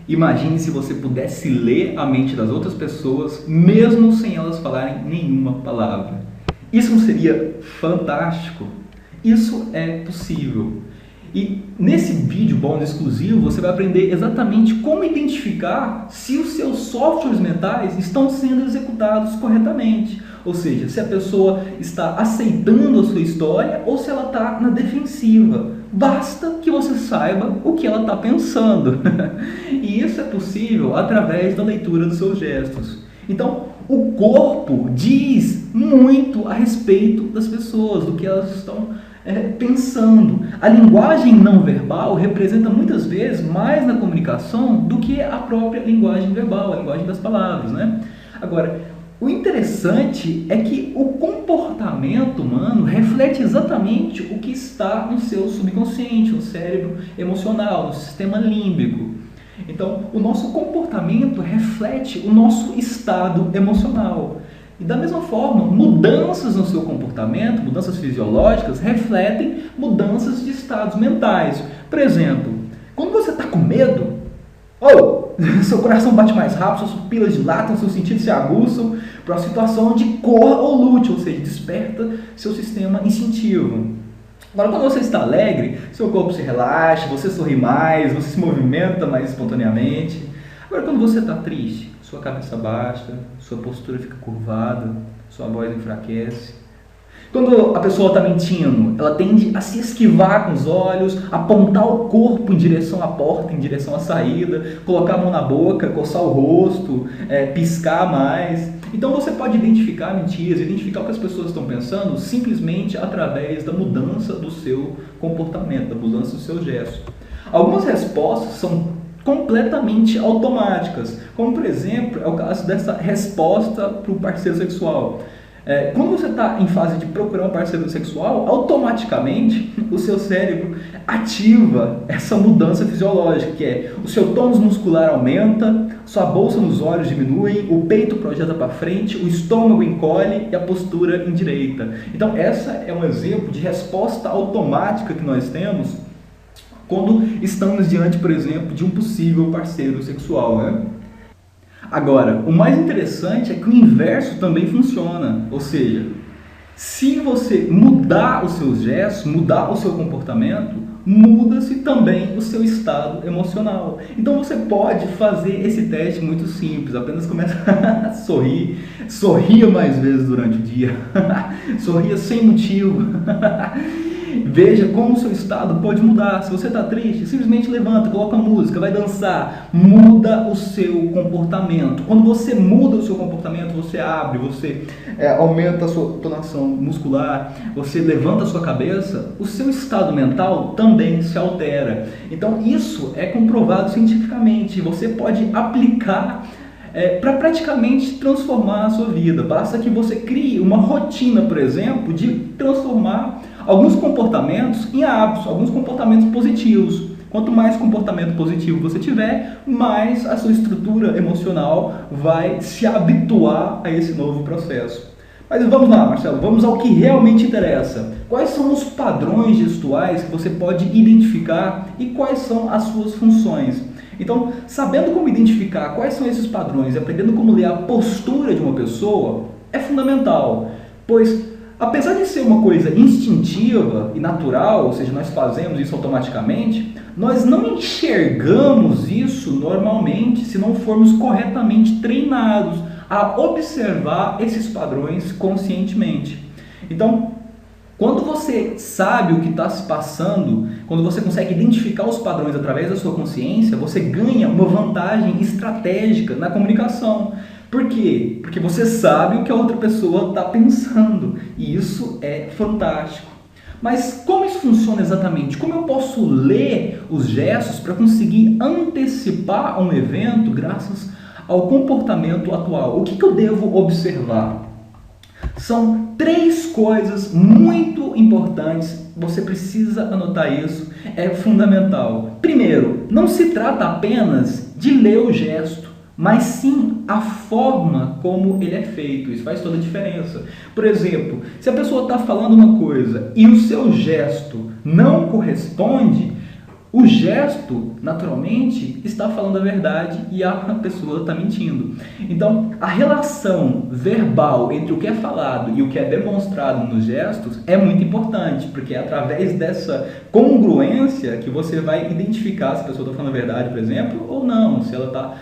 Imagine se você pudesse ler a mente das outras pessoas, mesmo sem elas falarem nenhuma palavra. Isso não seria fantástico? Isso é possível. E nesse vídeo bônus exclusivo você vai aprender exatamente como identificar se os seus softwares mentais estão sendo executados corretamente. Ou seja, se a pessoa está aceitando a sua história ou se ela está na defensiva. Basta que você saiba o que ela está pensando. E isso é possível através da leitura dos seus gestos. Então, o corpo diz muito a respeito das pessoas, do que elas estão pensando. A linguagem não verbal representa muitas vezes mais na comunicação do que a própria linguagem verbal, a linguagem das palavras, né? Agora, o interessante é que o comportamento humano reflete exatamente o que está no seu subconsciente, no cérebro emocional, no sistema límbico. Então, o nosso comportamento reflete o nosso estado emocional. E da mesma forma, mudanças no seu comportamento, mudanças fisiológicas, refletem mudanças de estados mentais. Por exemplo, quando você está com medo, seu coração bate mais rápido, suas pupilas dilatam, seus sentidos se aguçam para uma situação de corra ou lute, ou seja, desperta seu sistema instintivo. Agora, quando você está alegre, seu corpo se relaxa, você sorri mais, você se movimenta mais espontaneamente. Agora, quando você está triste, sua cabeça baixa, sua postura fica curvada, sua voz enfraquece. Quando a pessoa está mentindo, ela tende a se esquivar com os olhos, apontar o corpo em direção à porta, em direção à saída, colocar a mão na boca, coçar o rosto, piscar mais. Então você pode identificar mentiras, identificar o que as pessoas estão pensando simplesmente através da mudança do seu comportamento, da mudança do seu gesto. Algumas respostas são completamente automáticas, como por exemplo é o caso dessa resposta para o parceiro sexual. Quando você está em fase de procurar um parceiro sexual, automaticamente o seu cérebro ativa essa mudança fisiológica, que é o seu tônus muscular aumenta, sua bolsa nos olhos diminui, o peito projeta para frente, o estômago encolhe e a postura endireita. Então essa é um exemplo de resposta automática que nós temos quando estamos diante, por exemplo, de um possível parceiro sexual, né? Agora, o mais interessante é que o inverso também funciona, ou seja, se você mudar os seus gestos, mudar o seu comportamento, muda-se também o seu estado emocional. Então você pode fazer esse teste muito simples, apenas começa a sorrir, sorria mais vezes durante o dia, sorria sem motivo. Veja como o seu estado pode mudar. Se você está triste, simplesmente levanta, coloca música, vai dançar, muda o seu comportamento. Quando você muda o seu comportamento, você abre, você aumenta a sua tonação muscular, você levanta a sua cabeça, o seu estado mental também se altera. Então isso é comprovado cientificamente. Você pode aplicar para praticamente transformar a sua vida. Basta que você crie uma rotina, por exemplo, de transformar alguns comportamentos em hábitos, alguns comportamentos positivos. Quanto mais comportamento positivo você tiver, mais a sua estrutura emocional vai se habituar a esse novo processo. Mas vamos lá, Marcelo, vamos ao que realmente interessa. Quais são os padrões gestuais que você pode identificar e quais são as suas funções? Então, sabendo como identificar quais são esses padrões e aprendendo como ler a postura de uma pessoa é fundamental, pois apesar de ser uma coisa instintiva e natural, ou seja, nós fazemos isso automaticamente, nós não enxergamos isso normalmente se não formos corretamente treinados a observar esses padrões conscientemente. Então, quando você sabe o que está se passando, quando você consegue identificar os padrões através da sua consciência, você ganha uma vantagem estratégica na comunicação. Por quê? Porque você sabe o que a outra pessoa está pensando. E isso é fantástico. Mas como isso funciona exatamente? Como eu posso ler os gestos para conseguir antecipar um evento graças ao comportamento atual? O que eu devo observar? São 3 coisas muito importantes, você precisa anotar isso, é fundamental. Primeiro, não se trata apenas de ler o gesto, mas sim a forma como ele é feito. Isso faz toda a diferença. Por exemplo, se a pessoa está falando uma coisa e o seu gesto não corresponde, O gesto, naturalmente, está falando a verdade e a pessoa está mentindo. Então, a relação verbal entre o que é falado e o que é demonstrado nos gestos é muito importante, porque é através dessa congruência que você vai identificar se a pessoa está falando a verdade, por exemplo, ou não, se ela está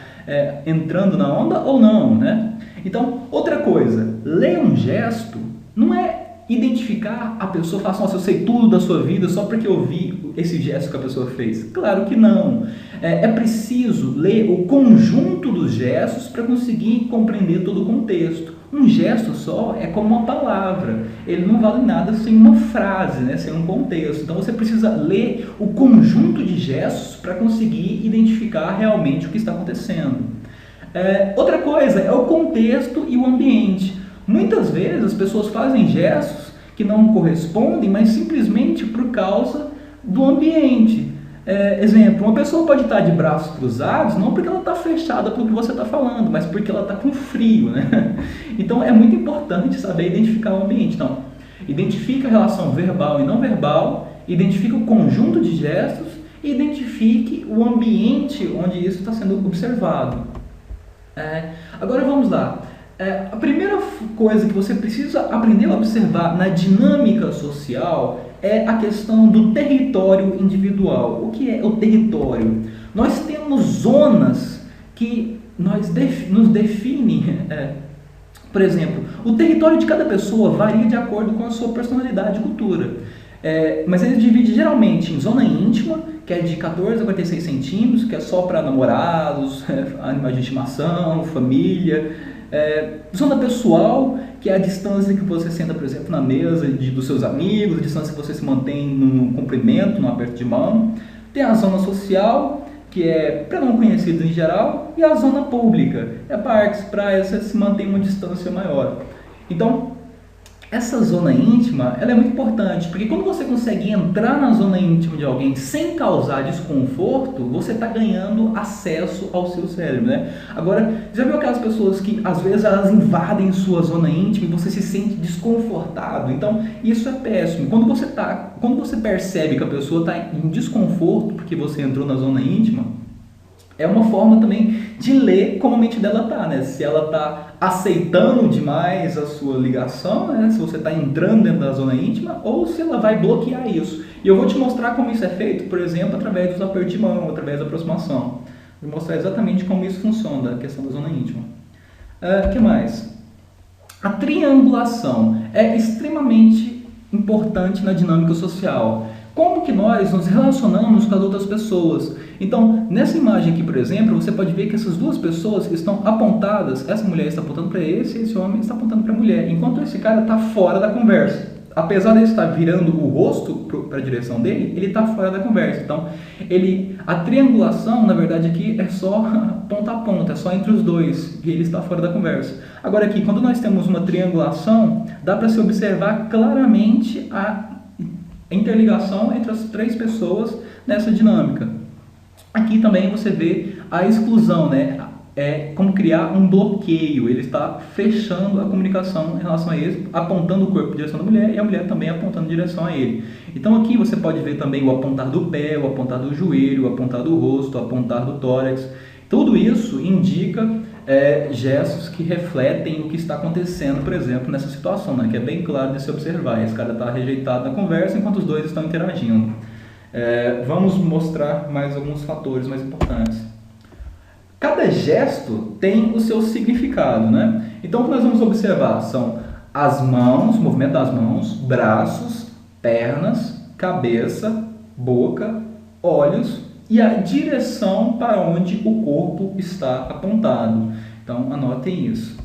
entrando na onda ou não, né? Então, outra coisa, ler um gesto não é identificar a pessoa e falar assim, nossa, eu sei tudo da sua vida só porque eu vi esse gesto que a pessoa fez. Claro que não. É preciso ler o conjunto dos gestos para conseguir compreender todo o contexto. Um gesto só é como uma palavra. Ele não vale nada sem uma frase, né? Sem um contexto. Então você precisa ler o conjunto de gestos para conseguir identificar realmente o que está acontecendo. Outra coisa é o contexto e o ambiente. Muitas vezes as pessoas fazem gestos que não correspondem, mas simplesmente por causa do ambiente. Exemplo, uma pessoa pode estar de braços cruzados, não porque ela está fechada para o que você está falando, mas porque ela está com frio, né? Então é muito importante saber identificar o ambiente. Então, identifique a relação verbal e não verbal, identifique o conjunto de gestos e identifique o ambiente onde isso está sendo observado. Agora vamos lá. A primeira coisa que você precisa aprender a observar na dinâmica social é a questão do território individual. O que é o território? Nós temos zonas que nos definem. Por exemplo, o território de cada pessoa varia de acordo com a sua personalidade e cultura. Mas ele divide geralmente em zona íntima, que é de 14 a 46 centímetros, que é só para namorados, animais de estimação, família. Zona pessoal, que é a distância que você senta, por exemplo, na mesa dos seus amigos, a distância que você se mantém no cumprimento, no aperto de mão. Tem a zona social, que é para não conhecidos em geral, e a zona pública, parques, praias, você se mantém uma distância maior. Então, essa zona íntima, ela é muito importante, porque quando você consegue entrar na zona íntima de alguém sem causar desconforto, você está ganhando acesso ao seu cérebro, né? Agora, já viu aquelas pessoas que às vezes elas invadem sua zona íntima e você se sente desconfortado? Então, isso é péssimo. Quando você percebe que a pessoa está em desconforto porque você entrou na zona íntima, é uma forma também de ler como a mente dela está, né? Se ela está aceitando demais a sua ligação, né? Se você está entrando dentro da zona íntima, ou se ela vai bloquear isso. E eu vou te mostrar como isso é feito, por exemplo, através dos apertos de mão, através da aproximação. Vou mostrar exatamente como isso funciona, a questão da zona íntima. O que mais? A triangulação é extremamente importante na dinâmica social. Como que nós nos relacionamos com as outras pessoas? Então, nessa imagem aqui, por exemplo, você pode ver que essas duas pessoas estão apontadas, essa mulher está apontando para esse homem está apontando para a mulher, enquanto esse cara está fora da conversa. Apesar de ele estar virando o rosto para a direção dele, ele está fora da conversa. Então, a triangulação, na verdade, aqui é só ponta a ponta, é só entre os dois, e ele está fora da conversa. Agora aqui, quando nós temos uma triangulação, dá para se observar claramente a interligação entre as três pessoas nessa dinâmica. Aqui também você vê a exclusão, né? É como criar um bloqueio. Ele está fechando a comunicação em relação a ele, apontando o corpo em direção da mulher e a mulher também apontando em direção a ele. Então aqui você pode ver também o apontar do pé, o apontar do joelho, o apontar do rosto, o apontar do tórax. Tudo isso indica gestos que refletem o que está acontecendo, por exemplo, nessa situação, né? Que é bem claro de se observar. Esse cara está rejeitado na conversa enquanto os dois estão interagindo. Vamos mostrar mais alguns fatores mais importantes. Cada gesto tem o seu significado, né? Então, o que nós vamos observar são as mãos, o movimento das mãos, braços, pernas, cabeça, boca, olhos e a direção para onde o corpo está apontado. Então, anotem isso.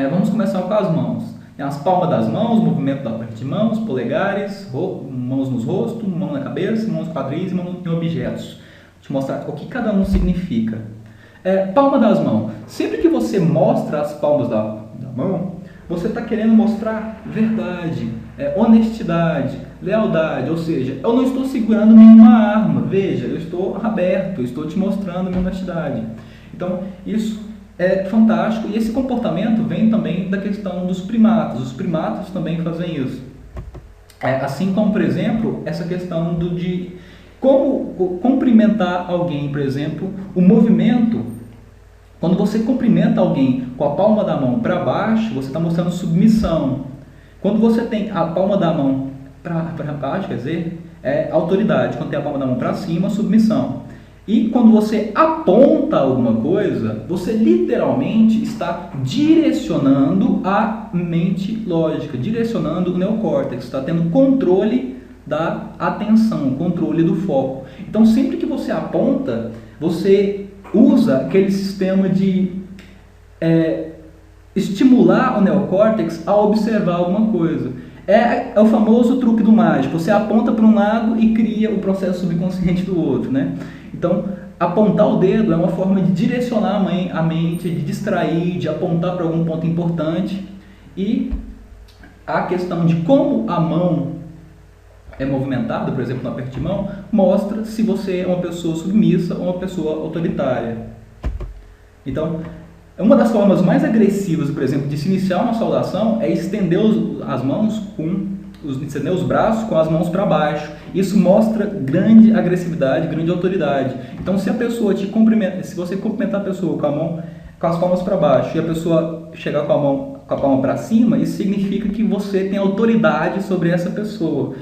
Vamos começar com as mãos. As palmas das mãos, movimento da parte de mãos, polegares, mãos nos rostos, mão na cabeça, mãos nos quadris e mão em objetos. Vou te mostrar o que cada um significa. Palma das mãos. Sempre que você mostra as palmas da mão, você está querendo mostrar verdade, honestidade, lealdade. Ou seja, eu não estou segurando nenhuma arma. Veja, eu estou aberto, eu estou te mostrando minha honestidade. Então, isso é fantástico, e esse comportamento vem também da questão dos primatas. Os primatas também fazem isso. Assim como, por exemplo, essa questão de Como cumprimentar alguém, por exemplo, o movimento. Quando você cumprimenta alguém com a palma da mão para baixo, você está mostrando submissão. Quando você tem a palma da mão para baixo, quer dizer, é autoridade. Quando tem a palma da mão para cima, submissão. E quando você aponta alguma coisa, você literalmente está direcionando a mente lógica, direcionando o neocórtex, está tendo controle da atenção, controle do foco. Então, sempre que você aponta, você usa aquele sistema de estimular o neocórtex a observar alguma coisa. É o famoso truque do mágico. Você aponta para um lado e cria o processo subconsciente do outro, né? Então, apontar o dedo é uma forma de direcionar a mente, de distrair, de apontar para algum ponto importante. E a questão de como a mão é movimentada, por exemplo, no aperto de mão, mostra se você é uma pessoa submissa ou uma pessoa autoritária. Então, uma das formas mais agressivas, por exemplo, de se iniciar uma saudação é estender as mãos estender os braços com as mãos para baixo. Isso mostra grande agressividade, grande autoridade. Então, se a pessoa te cumprimenta, se você cumprimentar a pessoa com as palmas para baixo e a pessoa chegar com a palma para cima, isso significa que você tem autoridade sobre essa pessoa.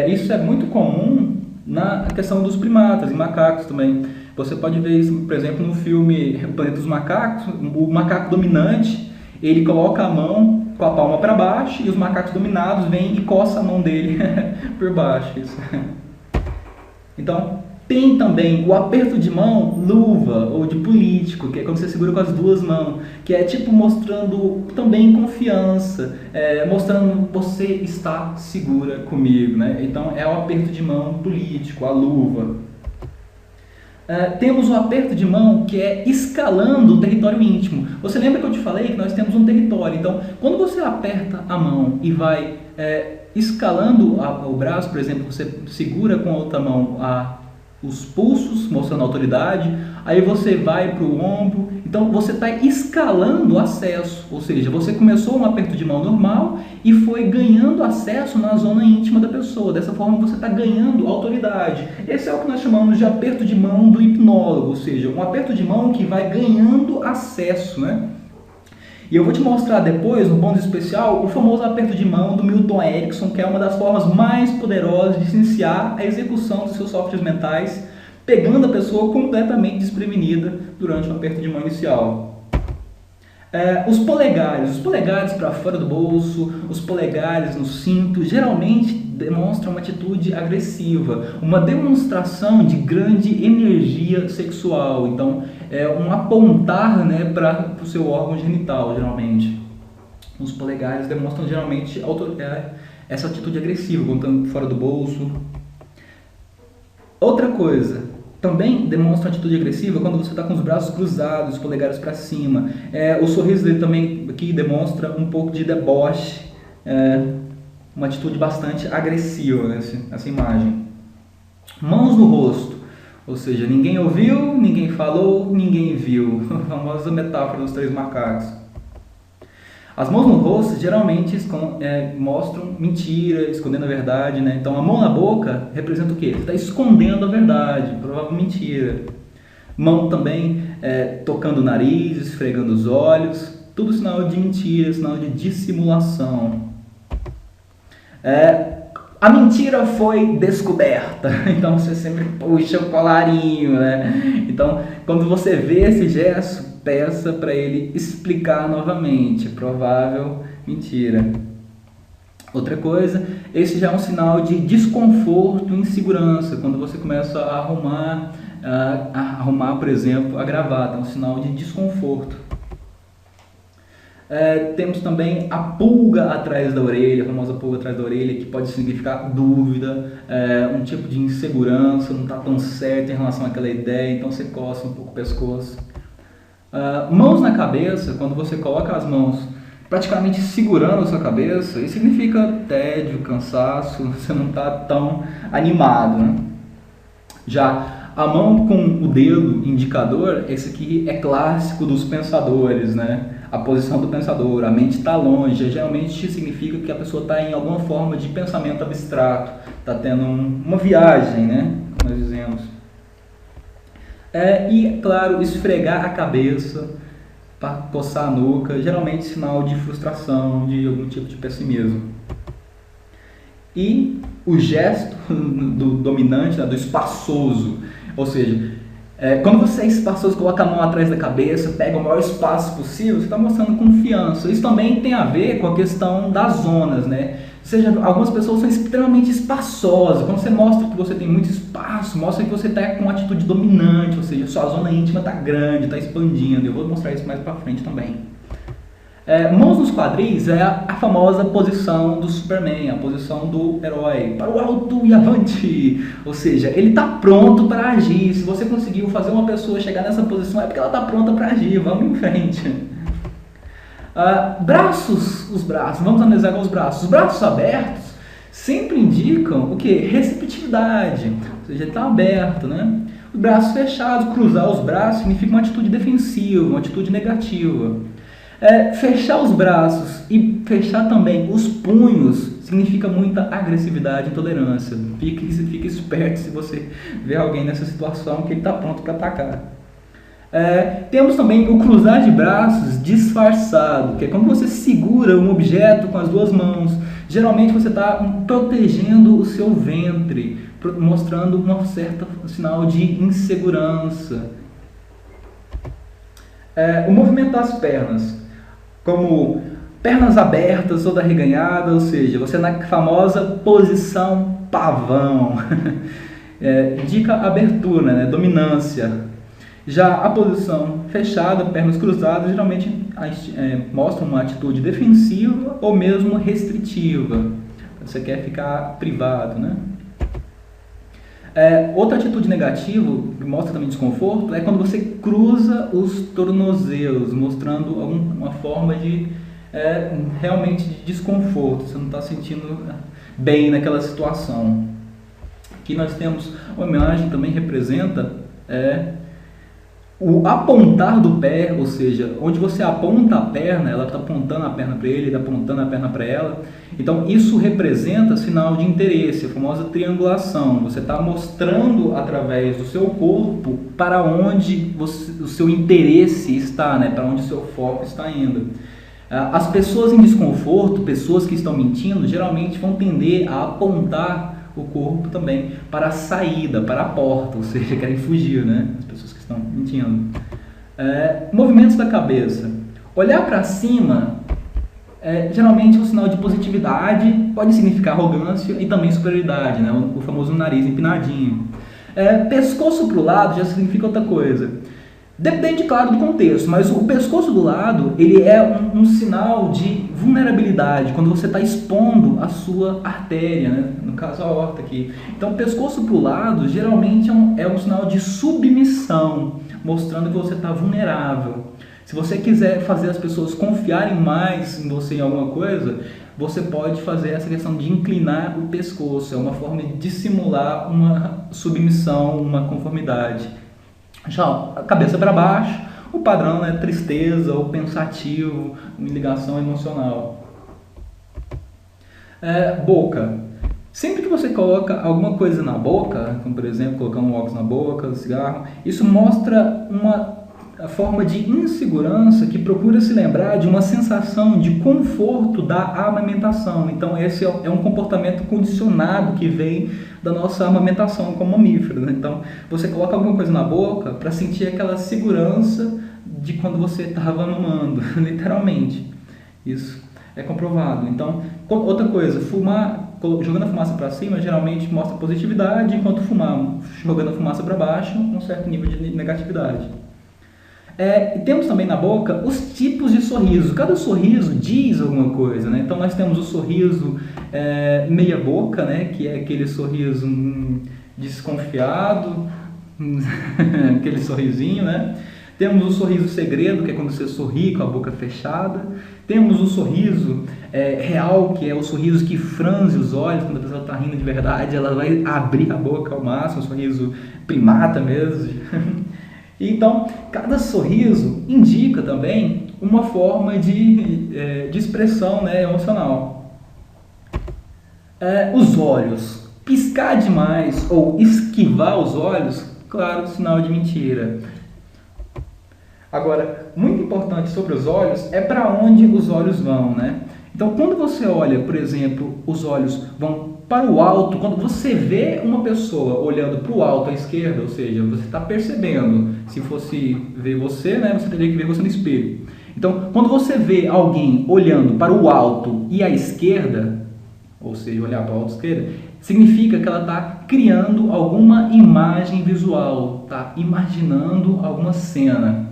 Isso é muito comum na questão dos primatas e macacos também. Você pode ver isso, por exemplo, no filme O Planeta dos Macacos. O macaco dominante, ele coloca a mão com a palma para baixo e os macacos dominados vêm e coçam a mão dele por baixo. Isso. Então, tem também o aperto de mão, luva, ou de político, que é quando você segura com as duas mãos, que é tipo mostrando também confiança, mostrando você está segura comigo, né? Então, é o aperto de mão político, a luva. Temos o aperto de mão que é escalando o território íntimo. Você lembra que eu te falei que nós temos um território? Então, quando você aperta a mão e vai escalando o braço, por exemplo, você segura com a outra mão os pulsos, mostrando autoridade, aí você vai para o ombro, então você está escalando o acesso, ou seja, você começou um aperto de mão normal e foi ganhando acesso na zona íntima da pessoa, dessa forma você está ganhando autoridade. Esse é o que nós chamamos de aperto de mão do hipnólogo, ou seja, um aperto de mão que vai ganhando acesso, né? E eu vou te mostrar depois, no bônus especial, o famoso aperto de mão do Milton Erickson, que é uma das formas mais poderosas de se iniciar a execução dos seus softwares mentais, pegando a pessoa completamente desprevenida durante o aperto de mão inicial. Os polegares para fora do bolso, os polegares no cinto, geralmente demonstram uma atitude agressiva, uma demonstração de grande energia sexual. Então, é um apontar, né, para o seu órgão genital, geralmente. Os polegares demonstram geralmente essa atitude agressiva, quando estão fora do bolso. Outra coisa, também demonstra atitude agressiva quando você está com os braços cruzados, os polegares para cima. O sorriso dele também aqui demonstra um pouco de deboche, uma atitude bastante agressiva essa imagem. Mãos no rosto, ou seja, ninguém ouviu, ninguém falou, ninguém viu. A famosa metáfora dos 3 macacos. As mãos no rosto geralmente mostram mentira, escondendo a verdade, né? Então a mão na boca representa o quê? Você está escondendo a verdade, provável mentira. Mão também tocando o nariz, esfregando os olhos, tudo sinal de mentira, sinal de dissimulação. A mentira foi descoberta, então você sempre puxa o colarinho, né? Então, quando você vê esse gesto, peça para ele explicar novamente, provável mentira. Outra coisa, esse já é um sinal de desconforto e insegurança, quando você começa a arrumar, por exemplo, a gravata, é um sinal de desconforto. Temos também a pulga atrás da orelha, a famosa pulga atrás da orelha, que pode significar dúvida, um tipo de insegurança, não está tão certo em relação àquela ideia, então você coça um pouco o pescoço. Mãos na cabeça, quando você coloca as mãos praticamente segurando a sua cabeça, isso significa tédio, cansaço, você não está tão animado, né? Já a mão com o dedo indicador, esse aqui é clássico dos pensadores, né? A posição do pensador, a mente está longe, geralmente significa que a pessoa está em alguma forma de pensamento abstrato, está tendo uma viagem, né? que nós dizemos. E, claro, esfregar a cabeça, para coçar a nuca, geralmente sinal de frustração, de algum tipo de pessimismo. E o gesto do dominante, né, do espaçoso, ou seja, quando você é espaçoso, coloca a mão atrás da cabeça, pega o maior espaço possível, você está mostrando confiança. Isso também tem a ver com a questão das zonas, né? Ou seja, algumas pessoas são extremamente espaçosas. Quando você mostra que você tem muito espaço, mostra que você está com uma atitude dominante, ou seja, sua zona íntima está grande, está expandindo. Eu vou mostrar isso mais para frente também. Mãos nos quadris é a famosa posição do Superman, a posição do herói, para o alto e avante, ou seja, ele está pronto para agir. Se você conseguiu fazer uma pessoa chegar nessa posição, é porque ela está pronta para agir, vamos em frente. Os braços, vamos analisar com os braços. Os braços abertos sempre indicam o que? Receptividade, ou seja, ele está aberto, né? Os braços fechados, cruzar os braços significa uma atitude defensiva, uma atitude negativa. Fechar os braços e fechar também os punhos significa muita agressividade e intolerância. Fique esperto se você vê alguém nessa situação que ele está pronto para atacar. Temos também o cruzar de braços disfarçado, que é quando você segura um objeto com as duas mãos. Geralmente você está protegendo o seu ventre, mostrando um certo sinal de insegurança. O movimento das pernas, como pernas abertas ou arreganhadas, ou seja, você na famosa posição pavão, indica abertura, né, dominância. Já a posição fechada, pernas cruzadas, geralmente mostra uma atitude defensiva ou mesmo restritiva. Você quer ficar privado, né? Outra atitude negativa, que mostra também desconforto, é quando você cruza os tornozelos, mostrando uma forma de realmente de desconforto. Você não está sentindo bem naquela situação. Aqui nós temos uma imagem que também representa o apontar do pé, ou seja, onde você aponta a perna, ela está apontando a perna para ele está apontando a perna para ela. Então isso representa sinal de interesse, a famosa triangulação. Você está mostrando através do seu corpo para onde o seu interesse está, né? Para onde o seu foco está indo. As pessoas em desconforto, pessoas que estão mentindo, geralmente vão tender a apontar o corpo também para a saída, para a porta, ou seja, querem fugir, né? As pessoas que estão mentindo. Movimentos da cabeça. Olhar para cima geralmente é um sinal de positividade, pode significar arrogância e também superioridade, né? O famoso nariz empinadinho. Pescoço para o lado já significa outra coisa. Depende, claro, do contexto, mas o pescoço do lado ele é um sinal de vulnerabilidade, quando você está expondo a sua artéria, né? No caso a aorta aqui. Então, pescoço para o lado geralmente é um sinal de submissão, mostrando que você está vulnerável. Se você quiser fazer as pessoas confiarem mais em você em alguma coisa, você pode fazer essa questão de inclinar o pescoço, é uma forma de dissimular uma submissão, uma conformidade. Já a cabeça para baixo, o padrão é tristeza ou pensativo, uma ligação emocional. Boca. Sempre que você coloca alguma coisa na boca, como por exemplo colocar um óculos na boca, um cigarro, isso mostra uma forma de insegurança que procura se lembrar de uma sensação de conforto da amamentação. Então esse é um comportamento condicionado que vem da nossa amamentação como mamífero, né? Então você coloca alguma coisa na boca para sentir aquela segurança de quando você estava mamando, literalmente. Isso é comprovado. Então, outra coisa, fumar jogando a fumaça para cima geralmente mostra positividade, enquanto fumar jogando a fumaça para baixo, um certo nível de negatividade. Temos também na boca os tipos de sorriso. Cada sorriso diz alguma coisa, né? Então nós temos o sorriso meia boca, né? Que é aquele sorriso desconfiado, aquele sorrisinho, né? Temos o sorriso segredo, que é quando você sorri com a boca fechada. Temos o sorriso real, que é o sorriso que franze os olhos, quando a pessoa está rindo de verdade, ela vai abrir a boca ao máximo, um sorriso primata mesmo. Então, cada sorriso indica também uma forma de expressão, né, emocional. Os olhos. Piscar demais ou esquivar os olhos, claro, sinal de mentira. Agora, muito importante sobre os olhos é para onde os olhos vão, né? Então, quando você olha, por exemplo, os olhos vão para o alto, quando você vê uma pessoa olhando para o alto à esquerda, ou seja, você está percebendo, se fosse ver você, né, você teria que ver você no espelho. Então, quando você vê alguém olhando para o alto e à esquerda, ou seja, olhar para o alto à esquerda, significa que ela está criando alguma imagem visual, está imaginando alguma cena.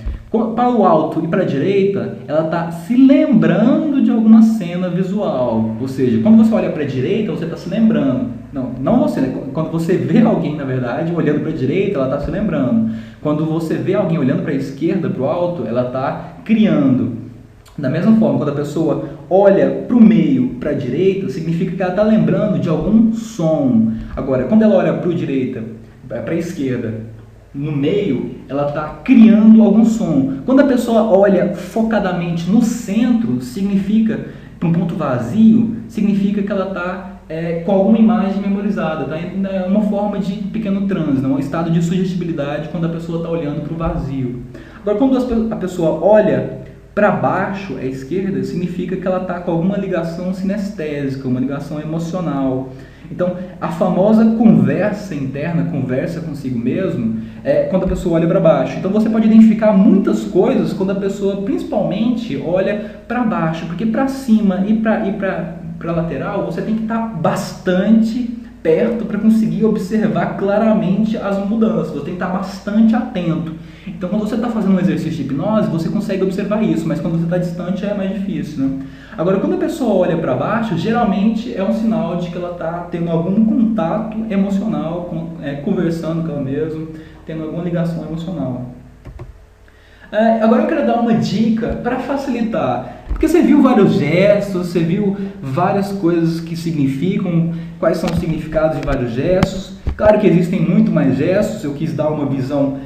Para o alto e para a direita, ela está se lembrando de alguma cena visual. Ou seja, quando você olha para a direita, você está se lembrando. Não você, né? Quando você vê alguém, na verdade, olhando para a direita, ela está se lembrando. Quando você vê alguém olhando para a esquerda, para o alto, ela está criando. Da mesma forma, quando a pessoa olha para o meio, para a direita, significa que ela está lembrando de algum som. Agora, quando ela olha para a direita, para a esquerda, no meio, ela está criando algum som. Quando a pessoa olha focadamente no centro, significa, para um ponto vazio, significa que ela está com alguma imagem memorizada. Tá? É uma forma de pequeno transe, um estado de sugestibilidade quando a pessoa está olhando para o vazio. Agora, quando a pessoa olha para baixo, à esquerda, significa que ela está com alguma ligação sinestésica, uma ligação emocional. Então, a famosa conversa interna, conversa consigo mesmo, é quando a pessoa olha para baixo. Então, você pode identificar muitas coisas quando a pessoa, principalmente, olha para baixo. Porque para cima e para lateral, você tem que estar bastante perto para conseguir observar claramente as mudanças. Você tem que estar bastante atento. Então, quando você está fazendo um exercício de hipnose, você consegue observar isso, mas quando você está distante é mais difícil, né? Agora, quando a pessoa olha para baixo, geralmente é um sinal de que ela está tendo algum contato emocional, conversando com ela mesma, tendo alguma ligação emocional. Agora eu quero dar uma dica para facilitar, porque você viu vários gestos, você viu várias coisas que significam, quais são os significados de vários gestos. Claro que existem muito mais gestos, eu quis dar uma visão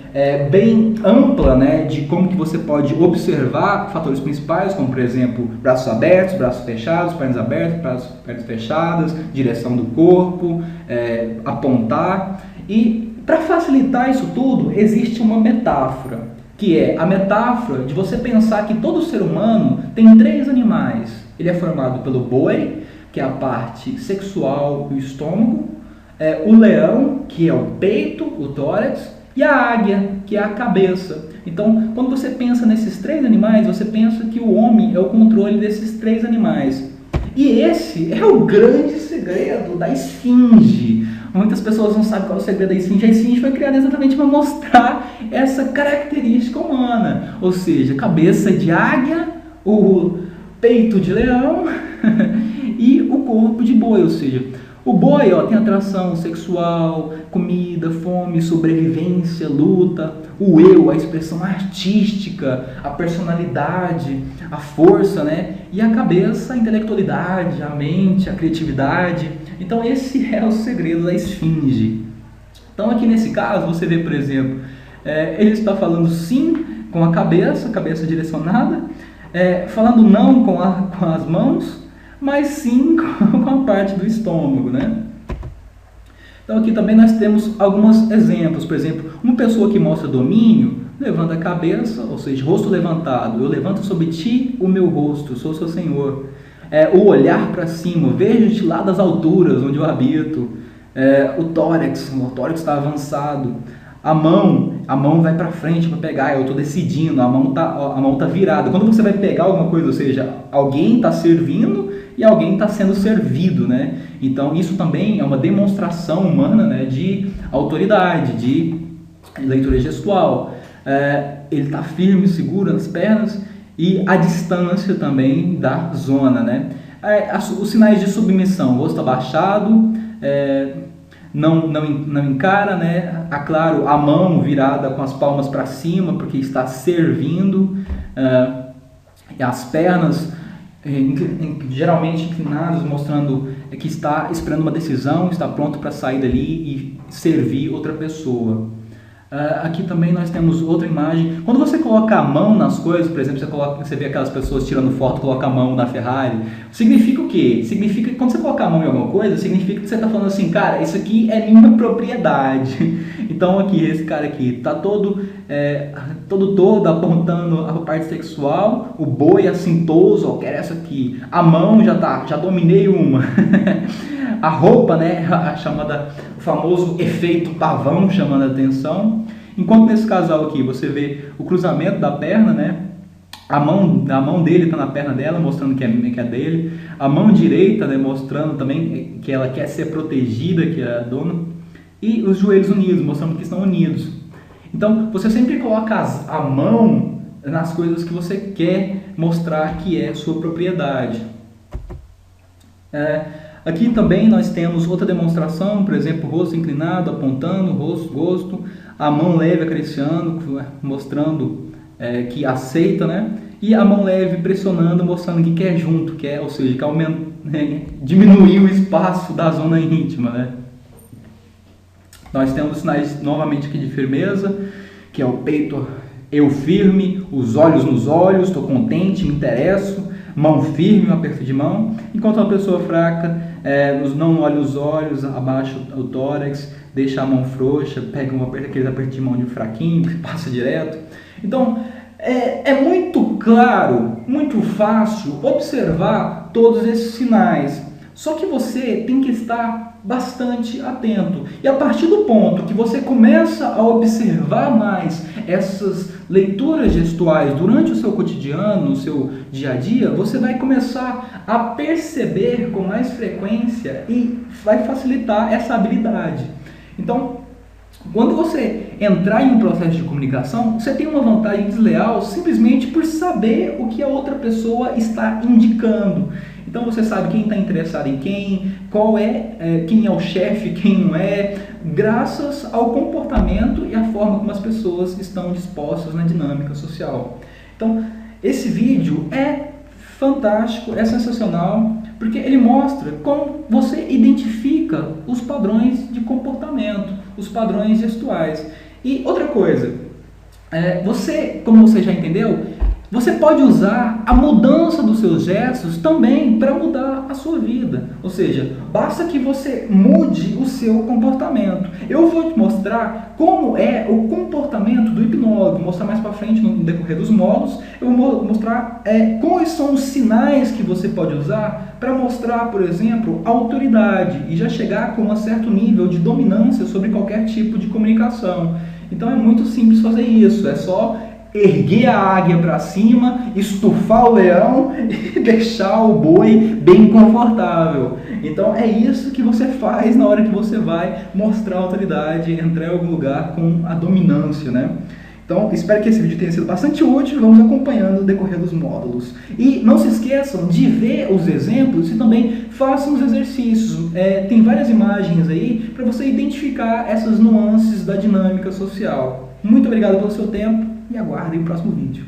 bem ampla, né, de como que você pode observar fatores principais, como por exemplo, braços abertos, braços fechados, pernas fechadas, direção do corpo, apontar. E para facilitar isso tudo, existe uma metáfora, que é a metáfora de você pensar que todo ser humano tem 3 animais. Ele é formado pelo boi, que é a parte sexual e o estômago, o leão, que é o peito, o tórax, e a águia, que é a cabeça. Então, quando você pensa nesses 3 animais, você pensa que o homem é o controle desses 3 animais. E esse é o grande segredo da esfinge. Muitas pessoas não sabem qual é o segredo da esfinge. A esfinge foi criada exatamente para mostrar essa característica humana. Ou seja, cabeça de águia, o peito de leão e o corpo de boi. Ou seja, o boi tem atração sexual, comida, fome, sobrevivência, luta. O eu, a expressão artística, a personalidade, a força, né? E a cabeça, a intelectualidade, a mente, a criatividade. Então esse é o segredo da esfinge. Então aqui nesse caso, você vê, por exemplo, ele está falando sim com a cabeça direcionada, falando não com as mãos, mas sim com a parte do estômago, né? Então aqui também nós temos alguns exemplos. Por exemplo, uma pessoa que mostra domínio, levanta a cabeça, ou seja, rosto levantado. Eu levanto sobre ti o meu rosto, sou seu Senhor. O olhar para cima, vejo-te lá das alturas onde eu habito. O tórax está avançado. A mão vai para frente para pegar, eu estou decidindo, a mão tá virada. Quando você vai pegar alguma coisa, ou seja, alguém está servindo e alguém está sendo servido, né? Então isso também é uma demonstração humana, né, de autoridade, de leitura gestual. Ele está firme, seguro nas pernas e a distância também da zona, né? Os sinais de submissão, o rosto abaixado, não encara, né? Claro, a mão virada com as palmas para cima, porque está servindo, as pernas geralmente inclinadas, mostrando que está esperando uma decisão, está pronto para sair dali e servir outra pessoa. Aqui também nós temos outra imagem. Quando você coloca a mão nas coisas, por exemplo, você vê aquelas pessoas tirando foto, coloca a mão na Ferrari. Significa o quê? Significa que quando você coloca a mão em alguma coisa, significa que você está falando assim, cara, isso aqui é minha propriedade. Então aqui, esse cara aqui está todo apontando a parte sexual, o boi assintoso, ó, quero essa aqui. A mão já dominei uma. A roupa, né, o famoso efeito pavão chamando a atenção. Enquanto nesse casal aqui você vê o cruzamento da perna, né, a mão dele está na perna dela, mostrando que é dele. A mão direita, né, mostrando também que ela quer ser protegida, que é a dona. E os joelhos unidos, mostrando que estão unidos. Então, você sempre coloca a mão nas coisas que você quer mostrar que é sua propriedade. Aqui também nós temos outra demonstração, por exemplo, o rosto inclinado, apontando, rosto, a mão leve acariciando, mostrando que aceita, né? E a mão leve pressionando, mostrando que quer junto, ou seja, que diminuir o espaço da zona íntima, né? Nós temos sinais novamente aqui de firmeza, que é o peito eu firme, os olhos nos olhos, estou contente, me interesso, mão firme, um aperto de mão, enquanto uma pessoa fraca não olha os olhos, abaixa o tórax, deixa a mão frouxa, pega aquele aperto de mão de fraquinho, passa direto. Então, é muito claro, muito fácil observar todos esses sinais. Só que você tem que estar bastante atento. E a partir do ponto que você começa a observar mais essas leituras gestuais durante o seu cotidiano, no seu dia a dia, você vai começar a perceber com mais frequência e vai facilitar essa habilidade. Então, quando você entrar em um processo de comunicação, você tem uma vantagem desleal simplesmente por saber o que a outra pessoa está indicando. Então você sabe quem está interessado em quem, quem é o chefe, quem não é, graças ao comportamento e à forma como as pessoas estão dispostas na dinâmica social. Então, esse vídeo é fantástico, é sensacional, porque ele mostra como você identifica os padrões de comportamento, os padrões gestuais. E outra coisa, como você já entendeu, você pode usar a mudança dos seus gestos também para mudar a sua vida. Ou seja, basta que você mude o seu comportamento. Eu vou te mostrar como é o comportamento do hipnólogo. Vou mostrar mais para frente no decorrer dos módulos. Eu vou mostrar quais são os sinais que você pode usar para mostrar, por exemplo, autoridade e já chegar com um certo nível de dominância sobre qualquer tipo de comunicação. Então é muito simples fazer isso. É só erguer a águia para cima, estufar o leão e deixar o boi bem confortável. Então é isso que você faz na hora que você vai mostrar a autoridade, entrar em algum lugar com a dominância, né? Então espero que esse vídeo tenha sido bastante útil, vamos acompanhando o decorrer dos módulos. E não se esqueçam de ver os exemplos e também façam os exercícios. Tem várias imagens aí para você identificar essas nuances da dinâmica social. Muito obrigado pelo seu tempo. E aguardem o próximo vídeo.